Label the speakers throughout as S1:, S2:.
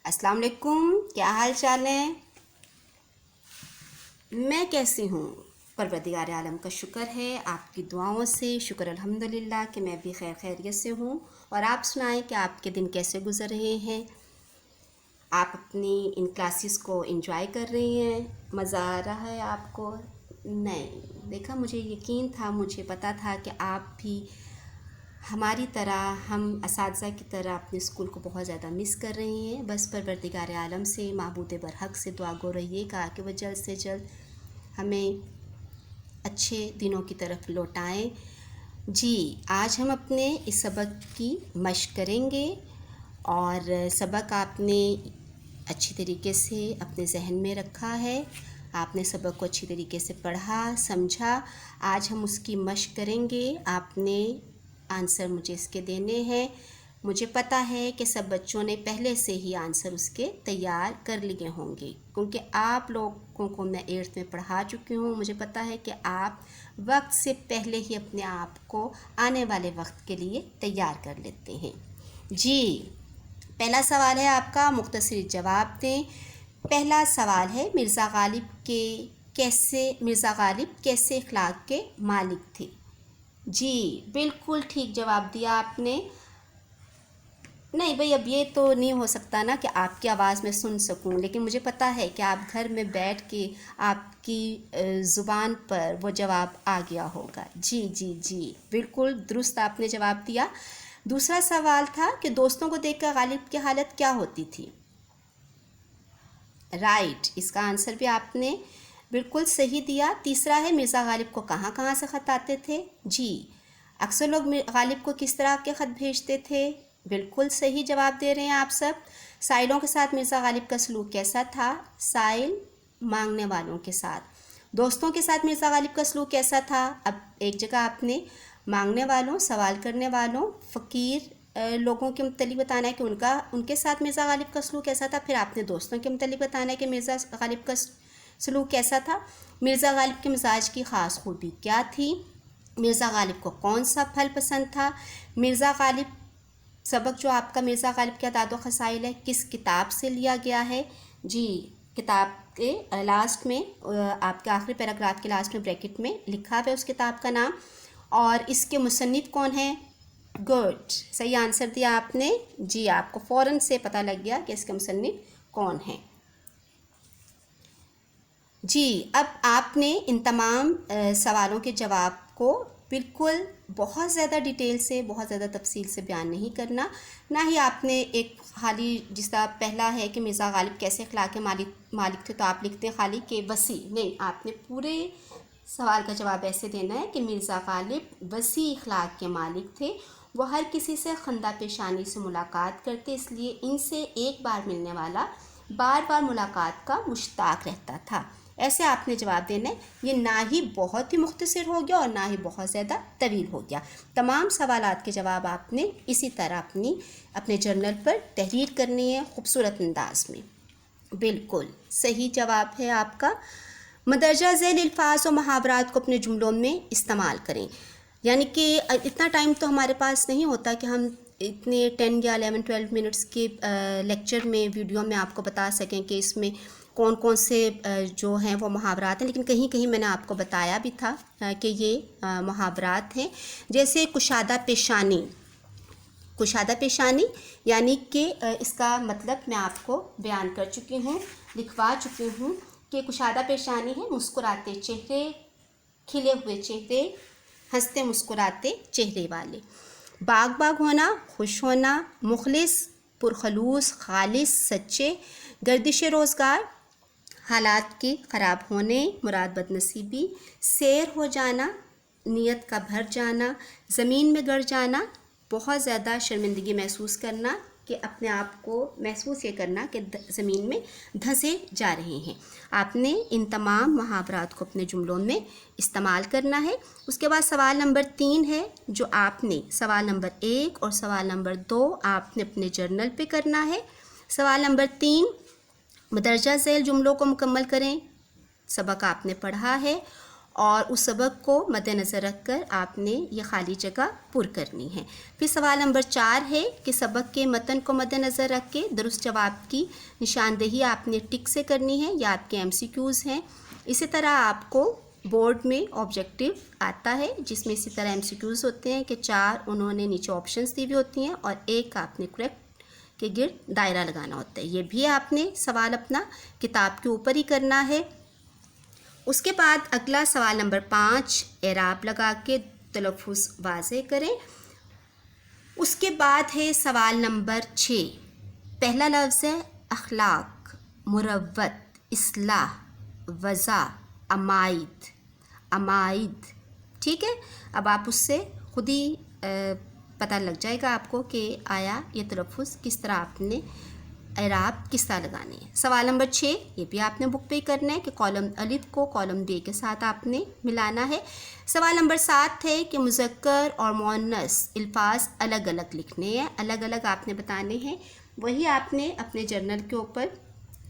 S1: السلام علیکم، کیا حال چال ہے؟ میں کیسی ہوں؟ پروردگار عالم کا شکر ہے، آپ کی دعاؤں سے شکر الحمدللہ کہ میں بھی خیریت سے ہوں۔ اور آپ سنائیں کہ آپ کے دن کیسے گزر رہے ہیں؟ آپ اپنی ان کلاسز کو انجوائے کر رہی ہیں؟ مزہ آ رہا ہے آپ کو؟ نہیں، دیکھا، مجھے یقین تھا، مجھے پتا تھا کہ آپ بھی ہماری طرح، ہم اساتذہ کی طرح اپنے اسکول کو بہت زیادہ مس کر رہی ہیں۔ بس پروردگار عالم سے، معبود برحق سے دعا گو رہیے گا کہ وہ جلد سے جلد ہمیں اچھے دنوں کی طرف لوٹائیں۔ جی، آج ہم اپنے اس سبق کی مشق کریں گے، اور سبق آپ نے اچھی طریقے سے اپنے ذہن میں رکھا ہے، آپ نے سبق کو اچھی طریقے سے پڑھا، سمجھا۔ آج ہم اس کی مشق کریں گے۔ آپ نے آنسر مجھے اس کے دینے ہیں۔ مجھے پتہ ہے کہ سب بچوں نے پہلے سے ہی آنسر اس کے تیار کر لیے ہوں گے، کیونکہ آپ لوگوں کو میں 8th میں پڑھا چکی ہوں۔ مجھے پتہ ہے کہ آپ وقت سے پہلے ہی اپنے آپ کو آنے والے وقت کے لیے تیار کر لیتے ہیں۔ جی، پہلا سوال ہے آپ کا، مختصر جواب دیں۔ پہلا سوال ہے، مرزا غالب کیسے اخلاق کے مالک تھے؟ جی، بالکل ٹھیک جواب دیا آپ نے۔ نہیں بھئی، اب یہ تو نہیں ہو سکتا نا کہ آپ کی آواز میں سن سکوں، لیکن مجھے پتہ ہے کہ آپ گھر میں بیٹھ کے آپ کی زبان پر وہ جواب آ گیا ہوگا۔ جی جی جی، بالکل درست آپ نے جواب دیا۔ دوسرا سوال تھا کہ دوستوں کو دیکھ کر غالب کی حالت کیا ہوتی تھی؟ رائٹ، اس کا آنسر بھی آپ نے بالکل صحیح دیا۔ تیسرا ہے، مرزا غالب کو کہاں کہاں سے خط آتے تھے؟ جی، اکثر لوگ غالب کو کس طرح کے خط بھیجتے تھے؟ بالکل صحیح جواب دے رہے ہیں آپ سب۔ سائلوں کے ساتھ مرزا غالب کا سلوک کیسا تھا؟ سائل مانگنے والوں کے ساتھ۔ دوستوں کے ساتھ مرزا غالب کا سلوک کیسا تھا؟ اب ایک جگہ آپ نے مانگنے والوں، سوال کرنے والوں، فقیر لوگوں کے متعلق بتانا ہے کہ ان کے ساتھ مرزا غالب کا سلوک کیسا تھا۔ پھر آپ نے دوستوں کے متعلق بتانا ہے کہ مرزا غالب کا سلوک کیسا تھا۔ مرزا غالب کے مزاج کی خاص خوبی کیا تھی؟ مرزا غالب کو کون سا پھل پسند تھا؟ مرزا غالب سبق جو آپ کا مرزا غالب کے اعداد و خسائل ہے، کس کتاب سے لیا گیا ہے؟ جی، کتاب کے لاسٹ میں، آپ کے آخری پیراگراف کے لاسٹ میں بریکٹ میں لکھا ہوا ہے اس کتاب کا نام۔ اور اس کے مصنف کون ہیں؟ گڈ، صحیح آنسر دیا آپ نے۔ جی، آپ کو فوراً سے پتہ لگ گیا کہ اس کے مصنف کون ہیں۔ جی، اب آپ نے ان تمام سوالوں کے جواب کو بالکل بہت زیادہ ڈیٹیل سے، بہت زیادہ تفصیل سے بیان نہیں کرنا، نہ ہی آپ نے ایک خالی، جس طرح پہلا ہے کہ مرزا غالب کیسے اخلاق کے مالک تھے، تو آپ لکھتے ہیں خالی کہ وسیع، نہیں، آپ نے پورے سوال کا جواب ایسے دینا ہے کہ مرزا غالب وسیع اخلاق کے مالک تھے۔ وہ ہر کسی سے خندہ پیشانی سے ملاقات کرتے، اس لیے ان سے ایک بار ملنے والا بار بار ملاقات کا مشتاق رہتا تھا۔ ایسے آپ نے جواب دینا ہے۔ یہ نہ ہی بہت ہی مختصر ہو گیا اور نہ ہی بہت زیادہ طویل ہو گیا۔ تمام سوالات کے جواب آپ نے اسی طرح اپنے جرنل پر تحریر کرنی ہے، خوبصورت انداز میں۔ بالکل صحیح جواب ہے آپ کا۔ مندرجہ ذیل الفاظ و محاورات کو اپنے جملوں میں استعمال کریں۔ یعنی کہ اتنا ٹائم تو ہمارے پاس نہیں ہوتا کہ ہم اتنے 10 یا 11 12 منٹس کے لیکچر میں، ویڈیو میں آپ کو بتا سکیں کہ اس میں کون کون سے جو ہیں وہ محاورات ہیں، لیکن کہیں کہیں میں نے آپ کو بتایا بھی تھا کہ یہ محاورات ہیں۔ جیسے کشادہ پیشانی، کشادہ پیشانی یعنی کہ اس کا مطلب میں آپ کو بیان کر چکی ہوں، لکھوا چکی ہوں کہ کشادہ پیشانی ہے مسکراتے چہرے، کھلے ہوئے چہرے، ہنستے مسکراتے چہرے والے۔ باغ باغ ہونا، خوش ہونا، مخلص، پرخلوص، خالص، سچے، گردش روزگار، حالات کے خراب ہونے، مراد بد نصیبی، سیر ہو جانا، نیت کا بھر جانا، زمین میں گڑ جانا، بہت زیادہ شرمندگی محسوس کرنا، کہ اپنے آپ کو محسوس یہ کرنا کہ زمین میں دھنسے جا رہے ہیں۔ آپ نے ان تمام محاورات کو اپنے جملوں میں استعمال کرنا ہے۔ اس کے بعد سوال نمبر 3 ہے، جو آپ نے سوال نمبر 1 اور سوال نمبر 2 آپ نے اپنے جرنل پہ کرنا ہے۔ سوال نمبر 3، مندرجہ ذیل جملوں کو مکمل کریں۔ سبق آپ نے پڑھا ہے اور اس سبق کو مد نظر رکھ کر آپ نے یہ خالی جگہ پر کرنی ہے۔ پھر سوال نمبر 4 ہے کہ سبق کے متن کو مد نظر رکھ کے درست جواب کی نشاندہی آپ نے ٹک سے کرنی ہے، یہ آپ کے MCQs ہیں۔ اسی طرح آپ کو بورڈ میں آبجیکٹو آتا ہے جس میں اسی طرح MCQs ہوتے ہیں کہ 4 انہوں نے نیچے آپشنس دی ہوئی ہوتی ہیں اور 1 آپ نے کریکٹ کے گرد دائرہ لگانا ہوتا ہے۔ یہ بھی آپ نے سوال اپنا کتاب کے اوپر ہی کرنا ہے۔ اس کے بعد اگلا سوال نمبر 5 اعراب لگا کے تلفظ واضح کریں۔ اس کے بعد ہے سوال نمبر 6، پہلا لفظ ہے اخلاق، مروت، اصلاح، وضع، امائد، ٹھیک ہے۔ اب آپ اس سے خود ہی پتہ لگ جائے گا آپ کو کہ آیا یہ تلفظ کس طرح آپ نے اعراب کس طرح لگانی ہے۔ سوال نمبر 6 یہ بھی آپ نے بک پہ کرنا ہے کہ کالم الف کو کالم ب کے ساتھ آپ نے ملانا ہے۔ سوال نمبر 7 ہے کہ مذکر اور مؤنث الفاظ الگ الگ لکھنے ہیں، الگ الگ آپ نے بتانے ہیں۔ وہی آپ نے اپنے جرنل کے اوپر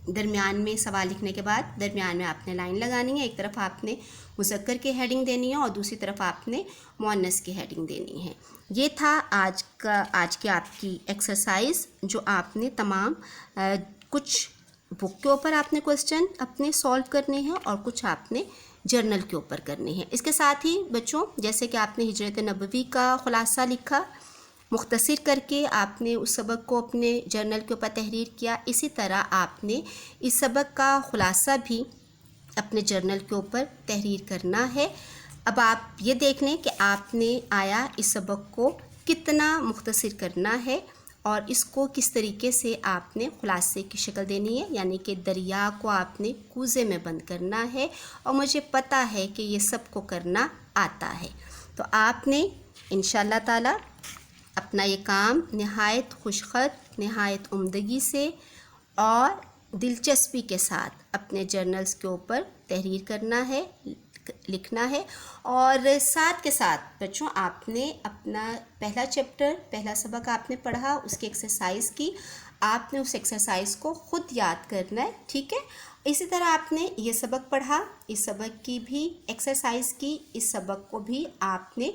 S1: درمیان میں سوال لکھنے کے بعد درمیان میں آپ نے لائن لگانی ہے، ایک طرف آپ نے مذکر کی ہیڈنگ دینی ہے اور دوسری طرف آپ نے مؤنث کی ہیڈنگ دینی ہے۔ یہ تھا آج کی آپ کی ایکسرسائز جو آپ نے تمام کچھ بک کے اوپر آپ نے کوسچن اپنے سولو کرنے ہیں اور کچھ آپ نے جرنل کے اوپر کرنے ہیں۔ اس کے ساتھ ہی بچوں جیسے کہ آپ نے ہجرت نبوی کا خلاصہ لکھا مختصر کر کے آپ نے اس سبق کو اپنے جرنل کے اوپر تحریر کیا، اسی طرح آپ نے اس سبق کا خلاصہ بھی اپنے جرنل کے اوپر تحریر کرنا ہے۔ اب آپ یہ دیکھ لیں کہ آپ نے آیا اس سبق کو کتنا مختصر کرنا ہے اور اس کو کس طریقے سے آپ نے خلاصے کی شکل دینی ہے، یعنی کہ دریا کو آپ نے کوزے میں بند کرنا ہے، اور مجھے پتہ ہے کہ یہ سب کو کرنا آتا ہے۔ تو آپ نے انشاءاللہ تعالی اپنا یہ کام نہایت خوشخط، نہایت عمدگی سے اور دلچسپی کے ساتھ اپنے جرنلز کے اوپر تحریر کرنا ہے، لکھنا ہے، اور ساتھ کے ساتھ بچوں آپ نے اپنا پہلا چیپٹر، پہلا سبق آپ نے پڑھا، اس کی ایکسرسائز کی، آپ نے اس ایکسرسائز کو خود یاد کرنا ہے، ٹھیک ہے۔ اسی طرح آپ نے یہ سبق پڑھا، اس سبق کی بھی ایکسرسائز کی، اس سبق کو بھی آپ نے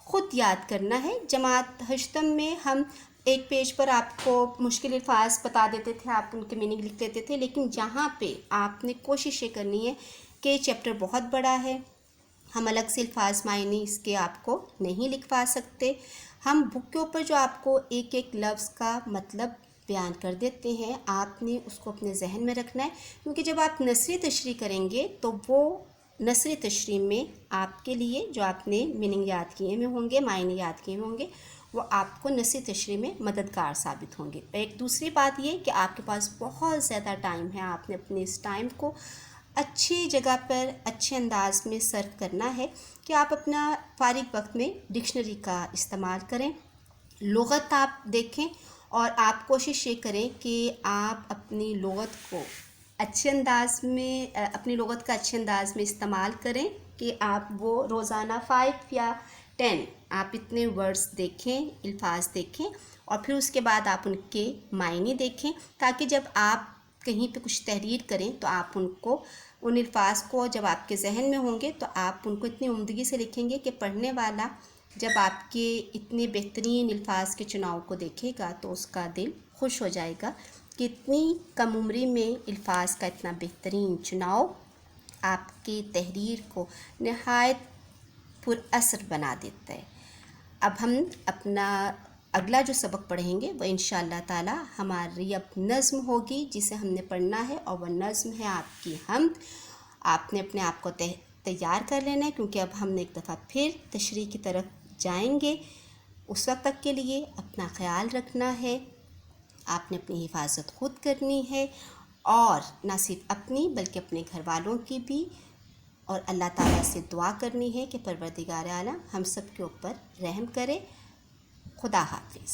S1: خود یاد کرنا ہے۔ جماعت ہشتم میں ہم ایک پیج پر آپ کو مشکل الفاظ بتا دیتے تھے، آپ ان کے میننگ لکھ لیتے تھے، لیکن جہاں پہ آپ نے کوشش یہ کرنی ہے کہ چیپٹر بہت بڑا ہے، ہم الگ سے الفاظ معنی اس کے آپ کو نہیں لکھوا سکتے، ہم بک کے اوپر جو آپ کو ایک ایک لفظ کا مطلب بیان کر دیتے ہیں، آپ نے اس کو اپنے ذہن میں رکھنا ہے، کیونکہ جب آپ نثری تشریح کریں گے تو وہ نثری تشریح میں آپ کے لیے جو آپ نے میننگ یاد کیے ہوئے ہوں گے، معنی یاد کیے ہوں گے، وہ آپ کو نثری تشریح میں مددگار ثابت ہوں گے۔ ایک دوسری بات یہ کہ آپ کے پاس بہت زیادہ ٹائم ہے، آپ نے اپنے اس ٹائم کو اچھی جگہ پر اچھے انداز میں صرف کرنا ہے کہ آپ اپنا فارغ وقت میں ڈکشنری کا استعمال کریں، لغت آپ دیکھیں، اور آپ کوشش یہ کریں کہ آپ اپنی لغت کو اچھے انداز میں اپنی لغت کا اچھے انداز میں استعمال کریں کہ آپ وہ روزانہ 5 یا 10 آپ اتنے ورڈز دیکھیں، الفاظ دیکھیں، اور پھر اس کے بعد آپ ان کے معنی دیکھیں، تاکہ جب آپ کہیں پہ کچھ تحریر کریں تو آپ ان الفاظ کو جب آپ کے ذہن میں ہوں گے تو آپ ان کو اتنی عمدگی سے لکھیں گے کہ پڑھنے والا جب آپ کے اتنے بہترین الفاظ کے چناؤ کو دیکھے گا تو اس کا دل خوش ہو جائے گا کہ اتنی کم عمری میں الفاظ کا اتنا بہترین چناؤ آپ کی تحریر کو نہایت پر اثر بنا دیتا ہے۔ اب ہم اپنا اگلا جو سبق پڑھیں گے وہ انشاءاللہ تعالی ہماری اب نظم ہوگی جسے ہم نے پڑھنا ہے، اور وہ نظم ہے آپ کی حمد۔ آپ نے اپنے آپ کو تیار کر لینا ہے کیونکہ اب ہم نے ایک دفعہ پھر تشریح کی طرف جائیں گے۔ اس وقت تک کے لیے اپنا خیال رکھنا ہے، آپ نے اپنی حفاظت خود کرنی ہے، اور نہ صرف اپنی بلکہ اپنے گھر والوں کی بھی، اور اللہ تعالیٰ سے دعا کرنی ہے کہ پروردگار عالم ہم سب کے اوپر رحم کرے۔ خدا حافظ۔